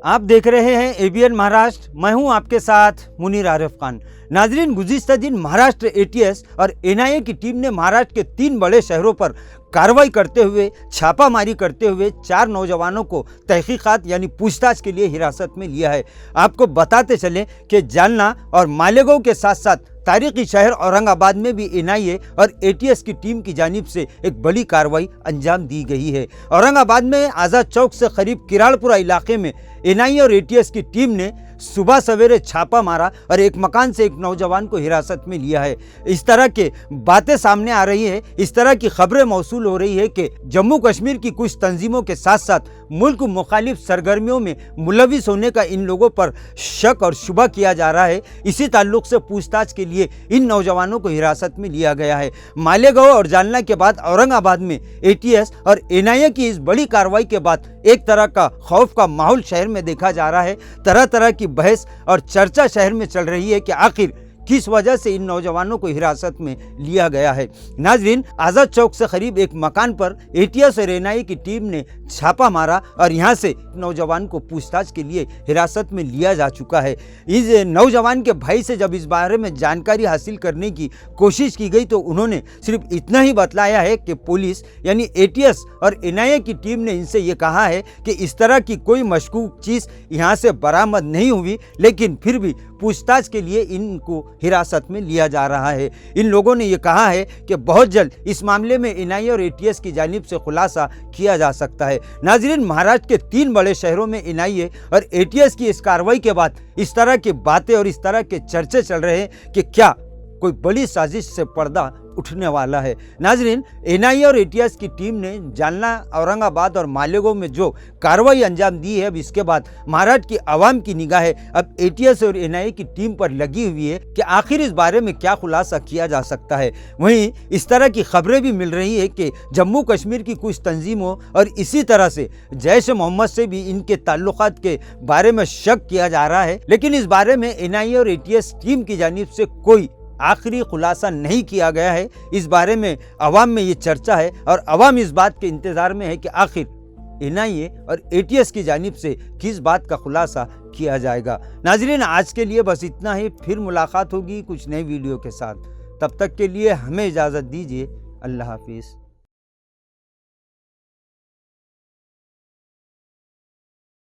आप देख रहे हैं एबीएन महाराष्ट्र। मैं हूं आपके साथ मुनीर आरिफ खान। नाजरीन, गुज़िश्ता दिन महाराष्ट्र एटीएस और एनआईए की टीम ने महाराष्ट्र के 3 बड़े शहरों पर कार्रवाई करते हुए छापामारी करते हुए 4 नौजवानों को तहकीकात यानी पूछताछ के लिए हिरासत में लिया है। आपको बताते चलें कि जालना और मालेगांव के साथ साथ तारीखी शहर औरंगाबाद में भी एनआईए और एटीएस की टीम की जानिब से एक बड़ी कार्रवाई अंजाम दी गई है। औरंगाबाद में आज़ाद चौक से करीब किराड़पुरा इलाके में एनआईए और एटीएस की टीम ने सुबह सवेरे छापा मारा और एक मकान से एक नौजवान को हिरासत में लिया है। इस तरह के बातें सामने आ रही है, इस तरह की खबरें मौसूल हो रही है कि जम्मू कश्मीर की कुछ तंजीमों के साथ साथ मुल्क मुखालिफ सरगर्मियों में मुलविस होने का इन लोगों पर शक और शुबा किया जा रहा है। इसी ताल्लुक से पूछताछ के लिए इन नौजवानों को हिरासत में लिया गया है। मालेगांव और जालना के बाद औरंगाबाद में एटीएस और एनआईए की इस बड़ी कार्रवाई के बाद एक तरह का खौफ का माहौल शहर में देखा जा रहा है। तरह तरह की बहस और चर्चा शहर में चल रही है कि आखिर किस वजह से इन नौजवानों को हिरासत में लिया गया है। नाजरीन, आज़ाद चौक से करीब एक मकान पर एटीएस और एनआईए की टीम ने छापा मारा और यहां से नौजवान को पूछताछ के लिए हिरासत में लिया जा चुका है। इस नौजवान के भाई से जब इस बारे में जानकारी हासिल करने की कोशिश की गई तो उन्होंने सिर्फ इतना ही बतलाया है कि पुलिस यानी एटीएस और एनआईए की टीम ने इनसे ये कहा है कि इस तरह की कोई मशकूक चीज़ यहाँ से बरामद नहीं हुई, लेकिन फिर भी पूछताछ के लिए इनको हिरासत में लिया जा रहा है। इन लोगों ने यह कहा है कि बहुत जल्द इस मामले में एनआईए और एटीएस की जानिब से खुलासा किया जा सकता है। नाजरीन, महाराष्ट्र के 3 बड़े शहरों में एनआईए और एटीएस की इस कार्रवाई के बाद इस तरह की बातें और इस तरह के चर्चे चल रहे हैं कि क्या कोई बड़ी साजिश से पर्दा उठने वाला है। नाजरीन, एनआईए और एटीएस की टीम ने जालना, औरंगाबाद और मालेगांव में जो कार्रवाई अंजाम दी है, अब इसके बाद महाराष्ट्र की आवाम की निगाहें अब एटीएस और एनआईए की टीम पर लगी हुई है कि आखिर इस बारे में क्या खुलासा किया जा सकता है। वहीं इस तरह की खबरें भी मिल रही है कि जम्मू कश्मीर की कुछ तंजीमों और इसी तरह से जैश ए मोहम्मद से भी इनके ताल्लुकात के बारे में शक किया जा रहा है, लेकिन इस बारे में एनआईए और एटीएस टीम की जानिब से कोई आखिरी खुलासा नहीं किया गया है। इस बारे में अवाम में ये चर्चा है और अवाम इस बात के इंतज़ार में है कि आखिर एनआईए और एटीएस की जानिब से किस बात का खुलासा किया जाएगा। नाजरीन, आज के लिए बस इतना ही। फिर मुलाकात होगी कुछ नई वीडियो के साथ। तब तक के लिए हमें इजाज़त दीजिए। अल्लाह हाफिज़।